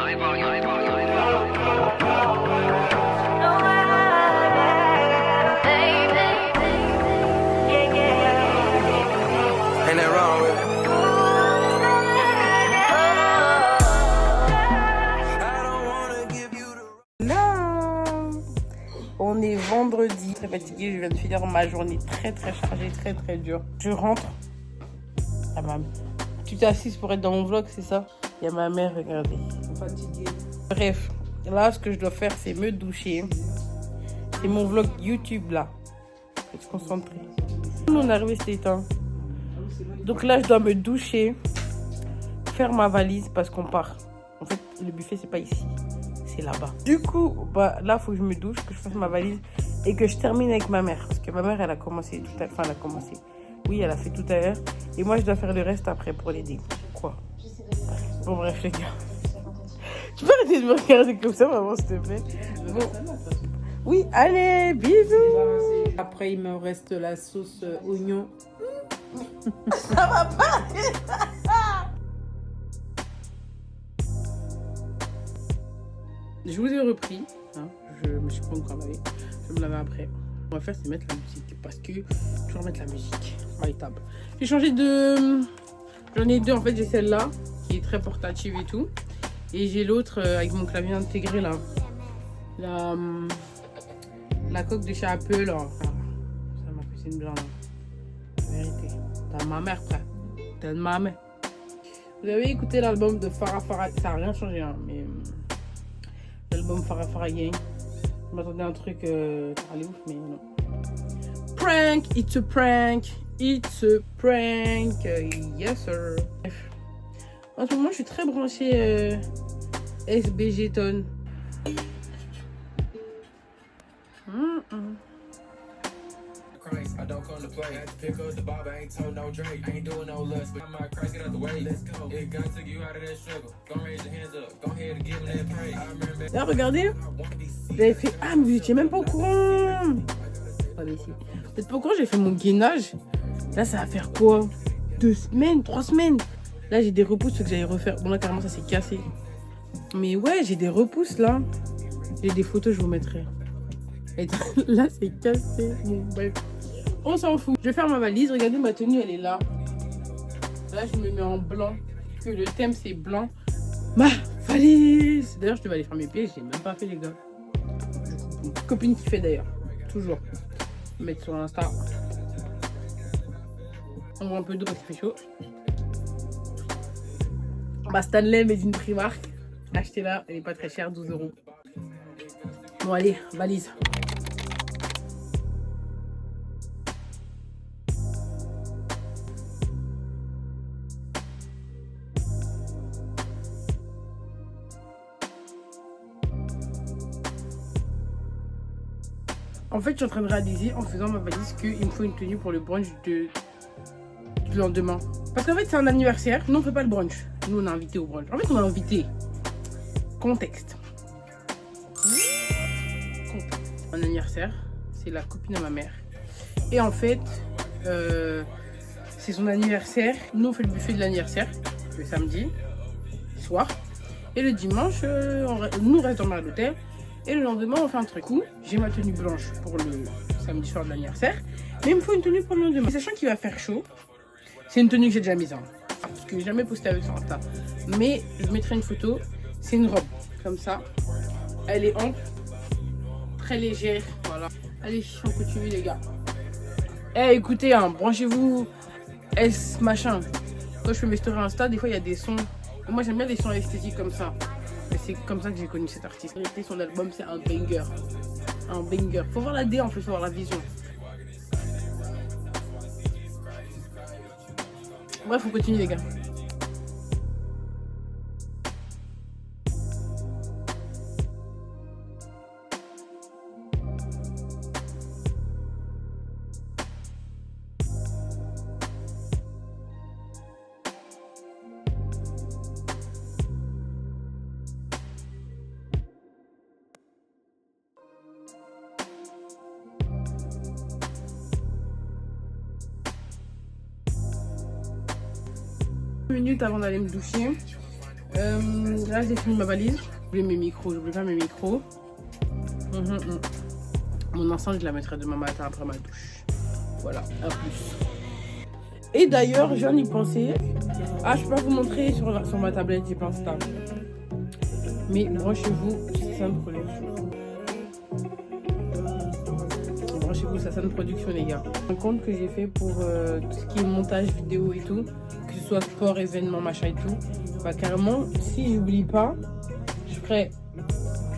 Ain't that wrong with it? I don't wanna give you the... Non. On est vendredi, très fatiguée, je viens de finir ma journée très chargée, très dure. Je rentre. Ah, maman. Tu t'es assise pour être dans mon vlog, c'est ça? Il y a ma mère, regardez. Fatiguée. Bref, là, ce que je dois faire, c'est me doucher. C'est mon vlog YouTube, là. Faut être concentré. On est arrivé, c'était éteint. Donc là, je dois me doucher, faire ma valise parce qu'on part. En fait, le buffet, c'est pas ici. C'est là-bas. Du coup, bah, là, il faut que je me douche, que je fasse ma valise et que je termine avec ma mère. Parce que ma mère, elle a commencé tout à l'heure. Enfin, elle a commencé. Oui, elle a fait tout à l'heure. Et moi, je dois faire le reste après pour l'aider. Quoi? Bon, bref, les gars. Tu peux arrêter de me regarder comme ça, maman, s'il te plaît? Bon. Oui, allez, bisous. Après, il me reste la sauce oignon. Ça va pas. Je vous ai repris. Hein. Je me suis pas encore lavé. Je vais me laver après. On va faire, c'est mettre la musique. Parce que toujours mettre la musique. My tab. J'ai changé de... J'en ai deux en fait. J'ai celle-là qui est très portative et tout. Et j'ai l'autre avec mon clavier intégré là. La coque de chez Apple. Là. Enfin, ça m'a fait une blanche. La vérité. T'as ma mère, frère. T'as ma mère. Vous avez écouté l'album de Farah Farah. Ça n'a rien changé, hein, mais l'album Farah Farah Gang. Je m'attendais à un truc allez ouf, mais non. Prank, it's a prank, it's a prank, yes sir. Bref. En ce moment, je suis très branchée SBG Tone. I don't come to play. I pick up the bob, I ain't told no Drake. I ain't doing no lust, but I might crack it out the way. Let's go. It got took you out of that struggle. Go raise your hands up. Go ahead and give me that praise. I remember. Là, regardez. J'avais fait. Ah, mais vous étiez même pas au courant. Pas ici. Vous êtes pas au courant, j'ai fait mon gainage. Là, ça va faire quoi? 2 semaines, 3 semaines. Là, j'ai des repousses que j'allais refaire. Bon, là, carrément, ça s'est cassé. Mais ouais, j'ai des repousses là. J'ai des photos, je vous mettrai. Et là, c'est cassé. Bon, bref. On s'en fout. Je vais faire ma valise. Regardez, ma tenue, elle est là. Là, je me mets en blanc. Parce que le thème, c'est blanc. Ma valise. D'ailleurs, je devais aller faire mes pieds. Je l'ai même pas fait, les gars. Une copine qui fait d'ailleurs. Toujours. Mettre sur Insta. On voit un peu d'eau parce qu'il fait chaud. Bah, Stanley, mais d'une Primark. Achetez-la. Elle est pas très chère, 12 €. Bon, allez, valise. En fait, je suis en train de réaliser en faisant ma valise qu'il me faut une tenue pour le brunch du lendemain. Parce qu'en fait, c'est un anniversaire. Nous, on ne fait pas le brunch. Nous, on est invités au brunch. En fait, on est invités. Contexte. Un anniversaire. C'est la copine de ma mère. Et en fait, c'est son anniversaire. Nous, on fait le buffet de l'anniversaire le samedi soir. Et le dimanche, nous, on reste dans l'hôtel. Et le lendemain, on fait un truc où j'ai ma tenue blanche pour le samedi soir de l'anniversaire. Mais il me faut une tenue pour le lendemain. Et sachant qu'il va faire chaud, c'est une tenue que j'ai déjà mise. Hein, parce que j'ai jamais posté avec sur Insta. Mais je mettrai une photo. C'est une robe, comme ça. Elle est ample, très légère. Voilà. Allez, on continue, les gars. Eh, écoutez, hein, branchez-vous S machin. Quand je fais mes stories Insta, des fois, il y a des sons. Et moi, j'aime bien les sons esthétiques comme ça. Et c'est comme ça que j'ai connu cet artiste. En réalité, son album, c'est un banger. Un banger. Faut voir la D, en fait, faut voir la vision. Bref, faut continuer, les gars. 2 minutes avant d'aller me doucher. Là, j'ai fini ma valise. J'oublie mes micros, j'oublie pas mes micros. Mon enceinte, je la mettrai demain matin après ma douche. Voilà, à plus. Et d'ailleurs, je viens d'y penser. Ah, je peux pas vous montrer sur ma tablette, j'ai pas Insta. Mais branchez-vous, c'est une production. Branchez-vous, ça c'est une production, les gars. Un compte que j'ai fait pour tout ce qui est montage vidéo et tout, que ce soit sport, événements, machin et tout. Bah, carrément, si j'oublie pas, je ferai.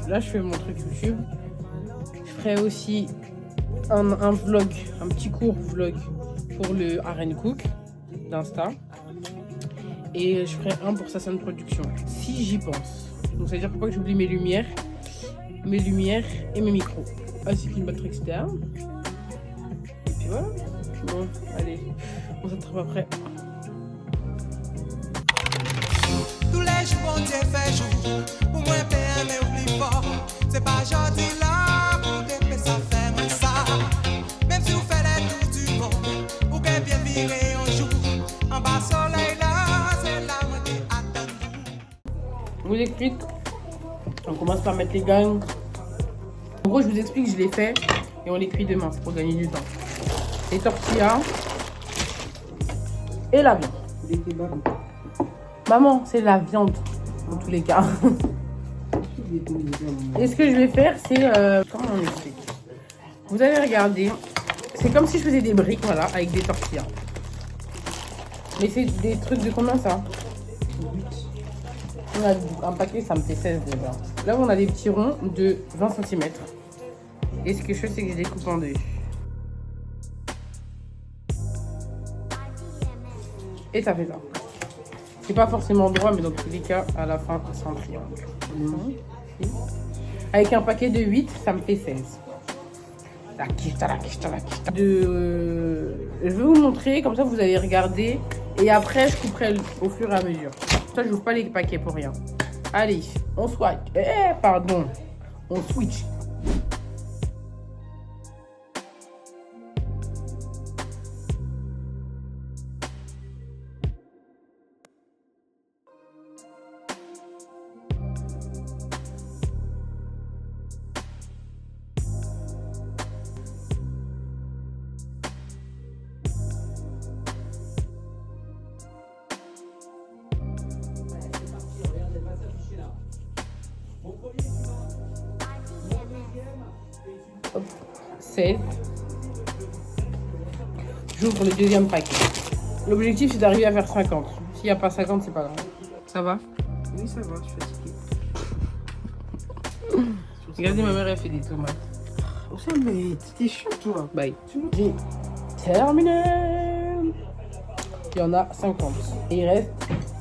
Là, je fais mon truc YouTube. Je ferai aussi un vlog, un petit court vlog pour le Aren Cook d'Insta. Et je ferai un pour Sassane Production, si j'y pense. Donc ça veut dire pas que j'oublie mes lumières et mes micros. Ainsi qu'une batterie externe. Et puis voilà. Bon, allez, on s'attrape après. Tous les jours, bon Dieu fait jour. Pour moi, payer, mais oublie pas. C'est pas gentil là, pour que ça fait moi ça. Même si vous faites les tours du monde, ou que bien virer un jour. En bas soleil là, c'est là où t'es attendu. Je vous explique. On commence par mettre les gangs. En gros, je vous explique, je les fais et on les cuit demain, c'est pour gagner du temps. Les tortillas et la viande. Maman, c'est la viande, dans tous les cas. Et ce que je vais faire, c'est... comment on explique? Vous allez regarder. C'est comme si je faisais des briques, voilà, avec des tortillas. Mais c'est des trucs de combien, ça? Un paquet, ça me fait 16 déjà. Là, on a des petits ronds de 20 cm. Et ce que je fais, c'est que je découpe en deux. Et ça fait ça. C'est pas forcément droit, mais dans tous les cas, à la fin, c'est un triangle. Avec un paquet de 8, ça me fait 16. Je vais vous montrer, comme ça vous allez regarder. Et après, je couperai au fur et à mesure. Ça, je n'ouvre pas les paquets pour rien. Allez, on switch. Pardon. On switch. Hop, save. J'ouvre le deuxième paquet. L'objectif, c'est d'arriver à faire 50. S'il n'y a pas 50, c'est pas grave. Ça va? Oui, ça va, je suis fatiguée. Regardez, ma mère, elle fait des tomates. Oh, ça, mais t'es chaud, toi. Bye. J'ai terminé. Il y en a 50. Et il reste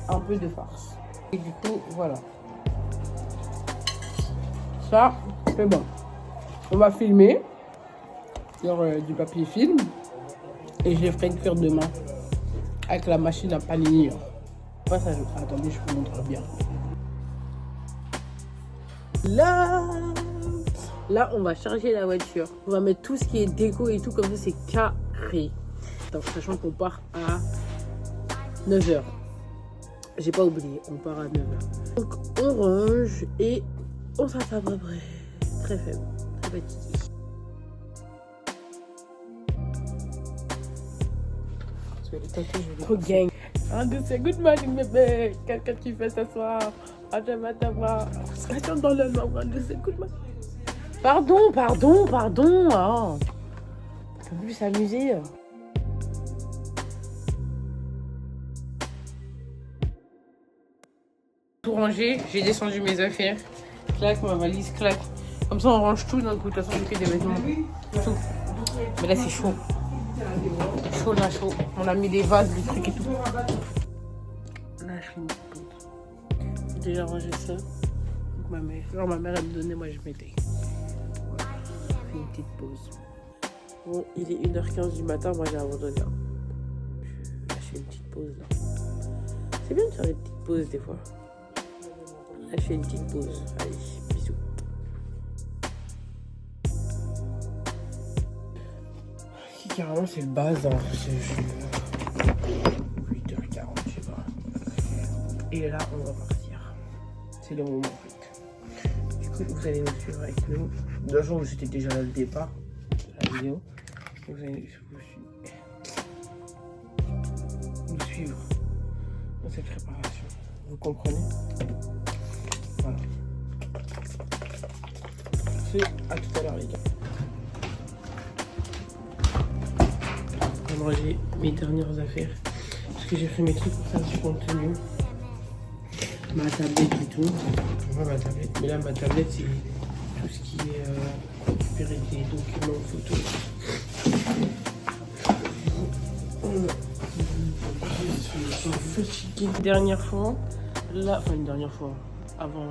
un peu de farce. Et du coup, voilà. Ça, c'est bon. On va filmer sur du papier film. Et je les ferai cuire demain. Avec la machine à panini. Pas ça, attendez, je vous montre bien. Là, on va charger la voiture. On va mettre tout ce qui est déco et tout, comme ça, c'est carré. Donc, sachant qu'on part à 9h. J'ai pas oublié, on part à 9h. Donc, on range et on s'attrape après. Très faible, très fatigué. Oh, gang. C'est good morning, bébé. Qu'est-ce que tu fais ce soir? Ah, j'aimerais te voir. Reste dans le moment. C'est good morning. Pardon. Oh. On peut plus s'amuser. Tout rangé, j'ai descendu mes affaires. Clac, ma valise, clac. Comme ça, on range tout d'un coup. De toute façon, j'ai fait des vêtements. Tout. Mais là, c'est chaud. Chaud, là, chaud. On a mis des vases, des trucs et tout. Là, je fais une petite pause. J'ai déjà rangé ça. Donc, ma mère, elle me donnait, moi, je mettais. Voilà. Je fais une petite pause. Bon, il est 1h15 du matin, moi, j'ai abandonné. Là, je fais une petite pause, là. C'est bien de faire des petites pauses, des fois. Là, je fais une petite pause. Allez, bisous. Carrément, c'est le bazar. C'est 8h40, je sais pas. Et là, on va partir. C'est le moment en fait. Du coup, vous allez nous suivre avec nous. De toute façon, j'étais déjà là le départ de la vidéo. Vous allez nous suivre dans cette préparation. Vous comprenez? Voilà. C'est à tout à l'heure les gars. Je vais ranger mes dernières affaires. Parce que j'ai pris mes trucs pour faire du contenu. Ma tablette et tout. Pas ma tablette. Mais là ma tablette c'est tout ce qui est récupérer des documents, photos. Je suis fatiguée. Dernière fois, là, enfin une dernière fois, avant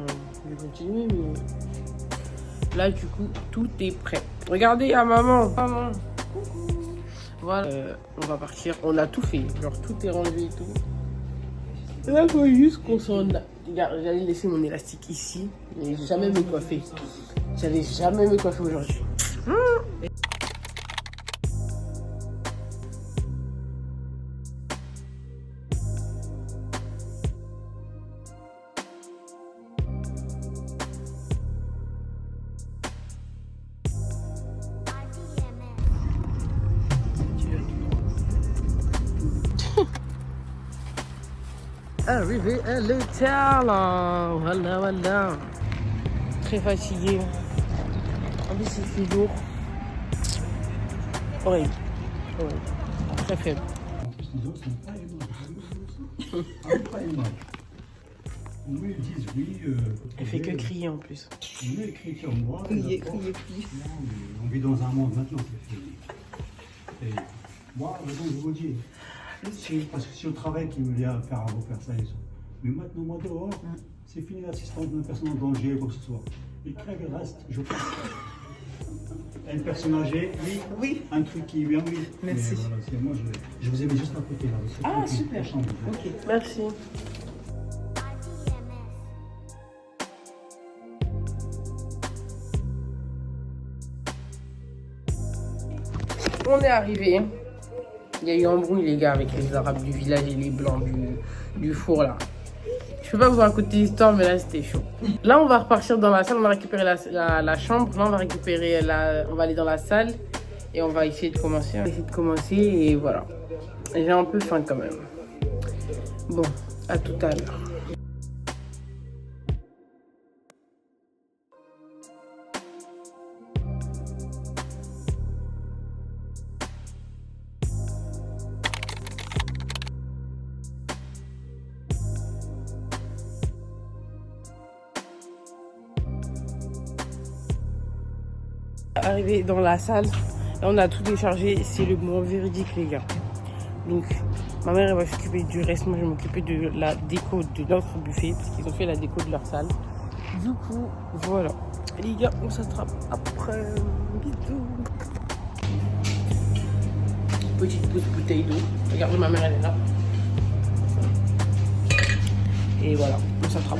de continuer, mais là du coup tout est prêt. Regardez, il y a maman. Maman. Coucou. Voilà, on va partir. On a tout fait, genre tout est rangé et tout. Là, il faut juste qu'on s'en a. Regarde, j'allais laisser mon élastique ici. J'allais jamais me coiffer. J'allais jamais me coiffer aujourd'hui. Arrivé à l'hôtel, voilà, voilà. Très fatigué. En plus, il fait lourd. Horrible. Très faible. En plus, les autres sont pas aimables. On me dit oui. Elle fait que crier en plus. On met écrit sur moi. Crier. On vit dans un monde maintenant, c'est fini. Et moi, raison, je vous dis. Parce que c'est le travail qui me vient faire ça et ça. Mais maintenant, moi dehors, c'est fini l'assistance d'une personne en danger ou quoi que ce soit. Et crève et reste, je pense. Une personne âgée, oui. Un truc qui vient, oui. Merci. Mais voilà, moi, je vous ai mis juste à côté là. Ah, super. Chambre, Ok. Merci. On est arrivé. Il y a eu un bruit les gars avec les arabes du village et les blancs du four là. Je peux pas vous raconter l'histoire mais là c'était chaud. Là on va repartir dans la salle, on va récupérer la chambre. Là on va récupérer on va aller dans la salle et on va essayer de commencer. On va essayer de commencer et voilà. J'ai un peu faim quand même. Bon, à tout à l'heure. Arrivé dans la salle, là on a tout déchargé, c'est le moment véridique les gars. Donc ma mère elle va s'occuper du reste, moi je vais m'occuper de la déco de notre buffet parce qu'ils ont fait la déco de leur salle. Du coup voilà les gars, on s'attrape après. Bisous. Petite pause bouteille d'eau, regardez ma mère elle est là. Et voilà, on s'attrape.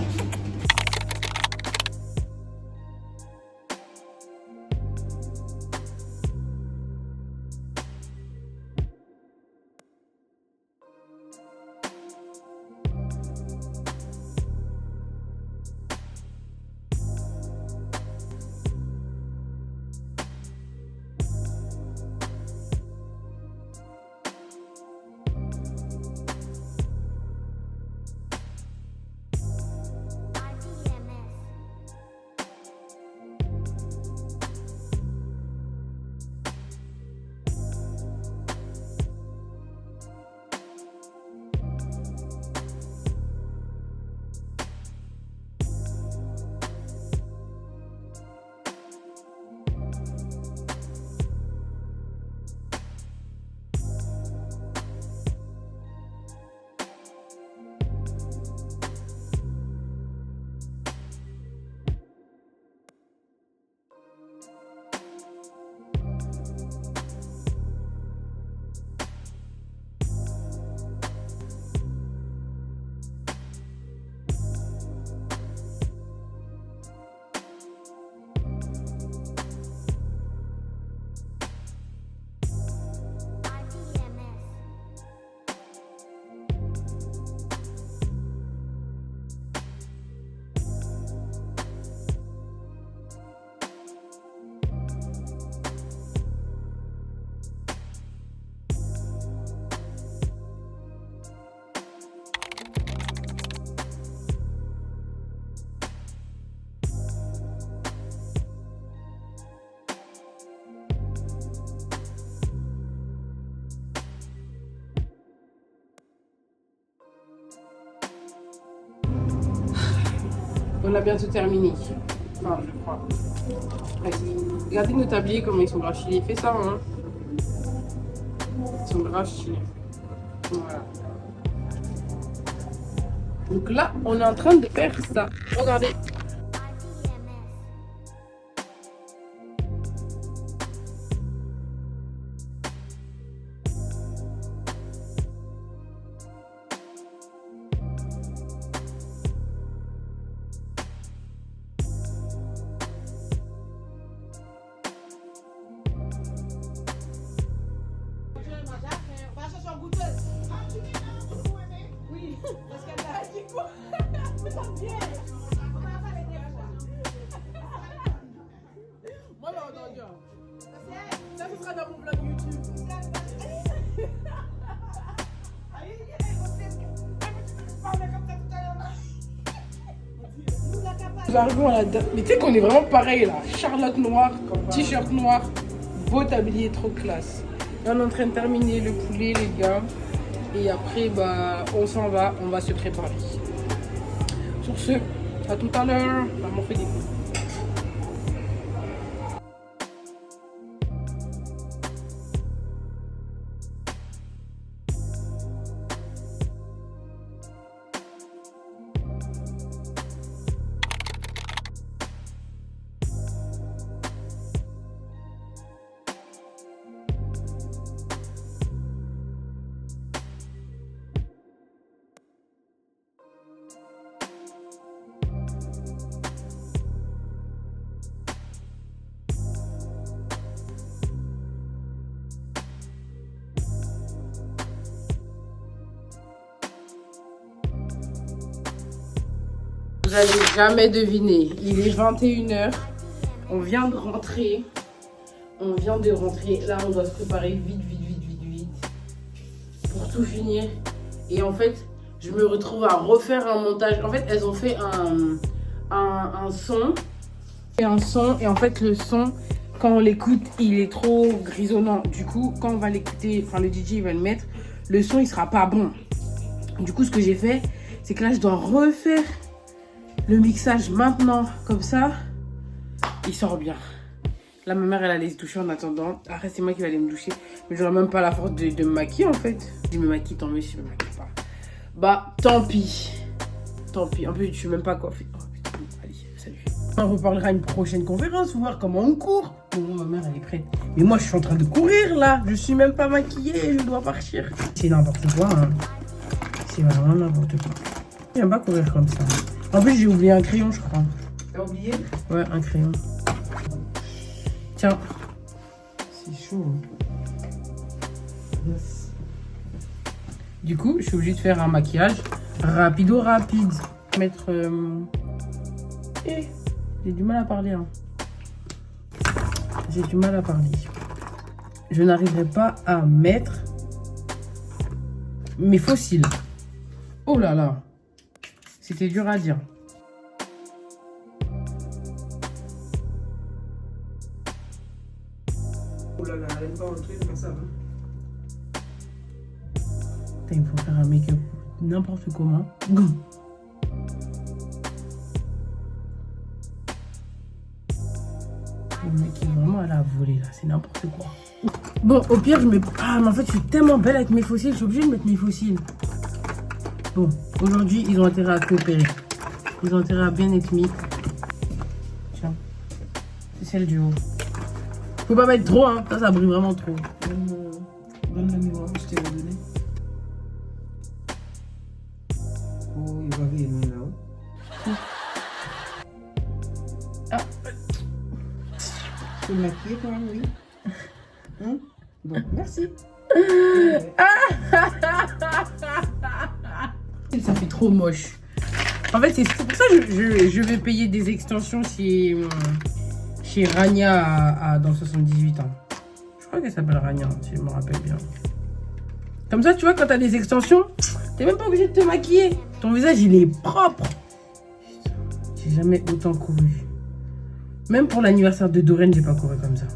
On a bientôt terminé. Enfin, je crois. Vas-y. Regardez nos tabliers, comment ils sont grave stylés. Fais ça, hein. Ils sont grave stylés. Voilà. Donc là, on est en train de faire ça. Regardez. Ça, ce sera dans mon vlog YouTube. Nous arrivons à la date. Mais tu sais qu'on est vraiment pareil là. Charlotte noire, t-shirt noir, beau tablier, trop classe. Là, on est en train de terminer le poulet, les gars. Et après, bah, on s'en va, on va se préparer. Sur ce, à tout à l'heure. Maman fait des coups. Vous n'allez jamais deviner. Il est 21h. On vient de rentrer. Là, on doit se préparer vite. Pour tout finir. Et en fait, je me retrouve à refaire un montage. En fait, elles ont fait un son. Et en fait, le son, quand on l'écoute, il est trop grisonnant. Du coup, quand on va l'écouter, enfin, le DJ, il va le mettre. Le son, il sera pas bon. Du coup, ce que j'ai fait, c'est que là, je dois refaire le mixage maintenant, comme ça, il sort bien. Là, ma mère, elle allait se doucher en attendant. Après, c'est moi qui vais aller me doucher. Mais j'aurais même pas la force de me maquiller, en fait. Si je me maquille, tant mieux si je me maquille pas. Bah, tant pis. En plus, je suis même pas coiffée. Oh, putain, allez, salut. On reparlera à une prochaine conférence, voir comment on court. Bon, ma mère, elle est prête. Mais moi, je suis en train de courir, là. Je suis même pas maquillée, je dois partir. C'est n'importe quoi, hein. C'est vraiment n'importe quoi. J'aime pas courir comme ça. En plus, j'ai oublié un crayon, je crois. T'as oublié? Ouais, un crayon. Tiens. C'est chaud. Yes. Du coup, je suis obligée de faire un maquillage rapide. Mettre... j'ai du mal à parler. Hein. Je n'arriverai pas à mettre mes faux cils. Oh là là. C'était dur à dire. Oh là là, elle aime pas rentrer, c'est pas ça. Hein. Il me faut faire un make-up n'importe comment. Le mec est vraiment à la volée là, c'est n'importe quoi. Bon, au pire, je mets... Ah, mais en fait, je suis tellement belle avec mes fossiles, je suis obligée de mettre mes fossiles. Bon, aujourd'hui, ils ont intérêt à coopérer. Ils ont intérêt à bien être mis. Tiens, c'est celle du haut. Faut pas mettre trop, hein. Ça brille vraiment trop. Donne le miroir, je t'ai donné. Oh, il va venir là-haut. Ah. Tu es maquillée quand même, oui. Hein? Bon, merci. Ça fait trop moche. En fait, c'est pour ça que je vais payer des extensions chez Rania dans 78 ans. Je crois qu'elle s'appelle Rania, si je me rappelle bien. Comme ça, tu vois, quand t'as des extensions, t'es même pas obligé de te maquiller. Ton visage, il est propre. J'ai jamais autant couru. Même pour l'anniversaire de Doreen, j'ai pas couru comme ça.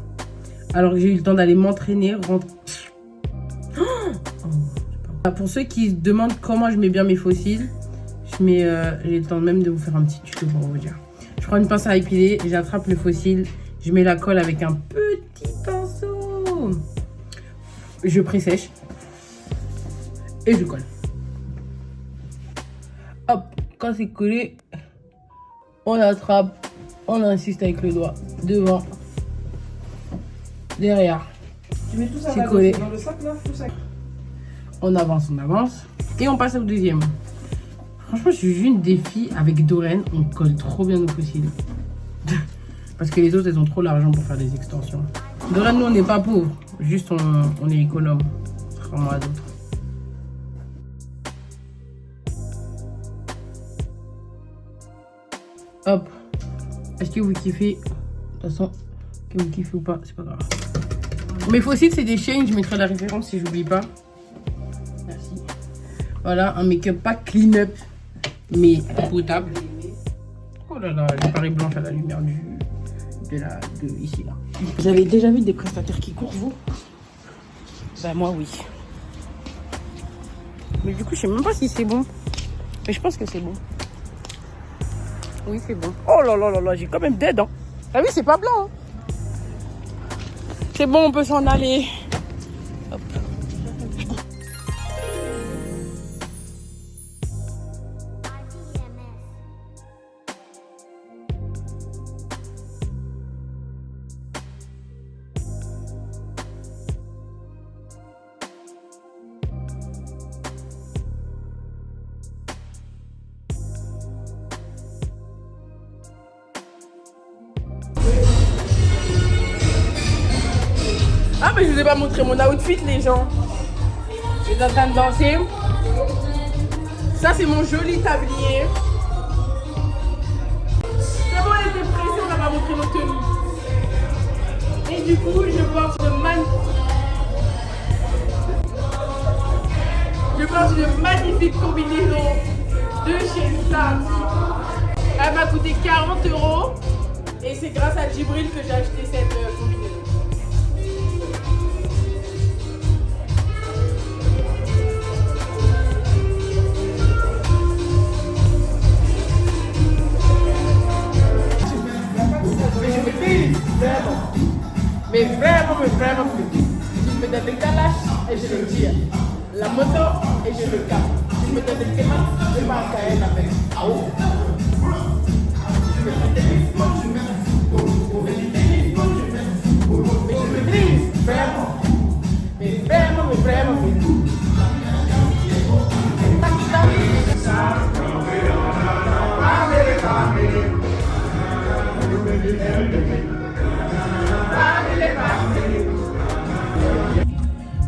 Alors que j'ai eu le temps d'aller m'entraîner, rentrer. Pour ceux qui se demandent comment je mets bien mes fossiles, Mais j'ai le temps même de vous faire un petit tuto pour vous dire. Je prends une pince à épiler, j'attrape le fossile, je mets la colle avec un petit pinceau. Je pressèche et je colle. Hop, quand c'est collé, on attrape, on insiste avec le doigt, devant, derrière. Tu mets tout ça C'est collé. dans le sac là, tout ça. On avance et on passe au deuxième. Franchement, je suis une défi avec Doreen, on colle trop bien nos fossiles. Parce que les autres, elles ont trop l'argent pour faire des extensions. Doreen, nous, on n'est pas pauvres, juste on est économe, contrairement à d'autres. Hop. Est-ce que vous kiffez? De toute façon, que vous kiffez ou pas, c'est pas grave. Mes fossiles, c'est des Shein. Je mettrai la référence si j'oublie pas. Merci. Voilà, un make-up pas clean-up, mais potable. Oh là là, elle paraît blanche à la lumière de ici là. Vous avez déjà vu des prestataires qui courent, vous? Bah moi oui. Mais du coup, je sais même pas si c'est bon. Mais je pense que c'est bon. Oui, c'est bon. Oh là là là là, j'ai quand même des dents. Ah oui, c'est pas blanc. Hein. C'est bon, on peut s'en aller. Hop. Ah mais je vous ai pas montré mon outfit les gens. Je suis en train de danser. Ça c'est mon joli tablier. C'est bon, elle était pressée, on n'a pas montré nos tenues. Et du coup je porte une magnifique combinaison de chez Sam. Elle m'a coûté 40 € et c'est grâce à Djibril que j'ai acheté cette combinaison. Mais vraiment, je me donne le calage et je le tire. La moto et je le capte. Je me donne le téma, je pars à Kael avec. Ah oh. Mais vraiment.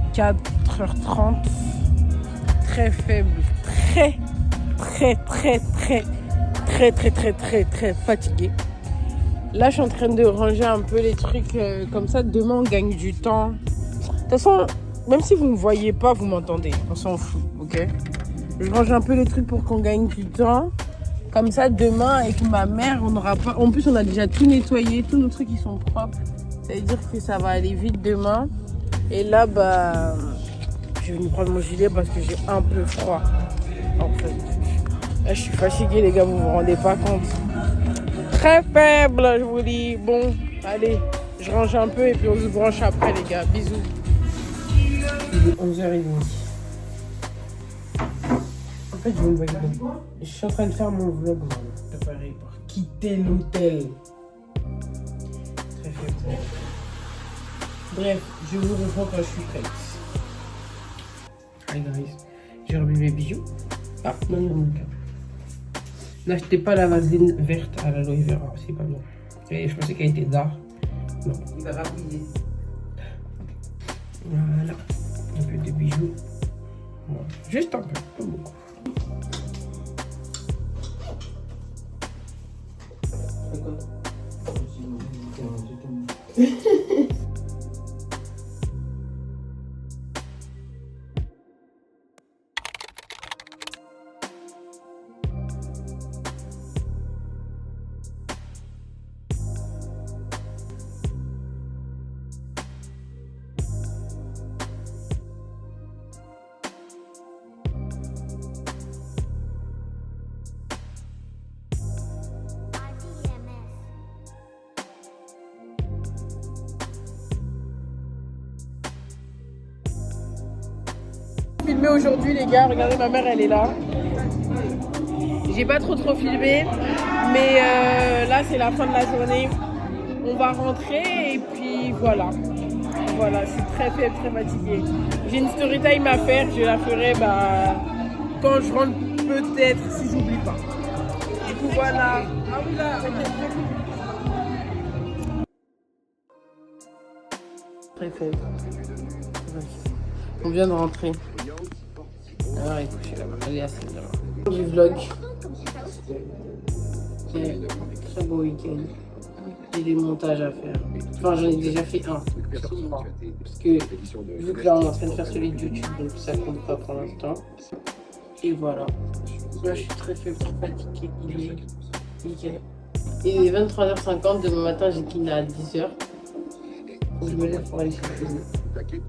« 4h30, très faible, très fatigué. Là, je suis en train de ranger un peu les trucs comme ça. Demain, on gagne du temps. De toute façon, même si vous ne me voyez pas, vous m'entendez. On s'en fout, ok? Je range un peu les trucs pour qu'on gagne du temps. Comme ça, demain, avec ma mère, on n'aura pas... En plus, on a déjà tout nettoyé. Tous nos trucs, ils sont propres. Ça veut dire que ça va aller vite demain. Et là, bah... je vais venir prendre mon gilet parce que j'ai un peu froid. En fait. Là, je suis fatiguée, les gars. Vous vous rendez pas compte. Très faible, je vous dis. Bon, allez. Je range un peu et puis on se branche après, les gars. Bisous. Il est 11h30. En fait, je me voyais donc. Je suis en train de faire mon vlog, préparé pour quitter l'hôtel. Très faible. Bref, je vous reprends quand je suis prête. Hi guys. J'ai remis mes bijoux. Ah, non. N'achetez pas la vaseline verte à l'aloe vera, c'est pas bien. Et je pensais qu'elle était d'art. Non. Il va rappuyer. Voilà. Un peu de bijoux. Voilà. Juste un peu, pas beaucoup. filmé aujourd'hui les gars, regardez ma mère elle est là. J'ai pas trop filmé, mais là c'est la fin de la journée. On va rentrer et puis voilà. Voilà, je suis très fatiguée. J'ai une story time à faire, je la ferai quand je rentre peut-être si j'oublie pas. Du coup voilà. Ah oui là, très faible. On vient de rentrer. Alors elle est couchée là-bas, elle est assise là-bas. Du vlog. Très beau week-end. J'ai des montages à faire. Enfin, j'en ai déjà fait un sur 3. Parce que vu que là on est en train de faire celui de YouTube, donc ça compte pas pour l'instant. Et voilà. Là je suis très faible, très fatiguée. Il est nickel. Il est 23h50, demain matin j'ai kiné à 10h. Faut que je me lève pour aller chez le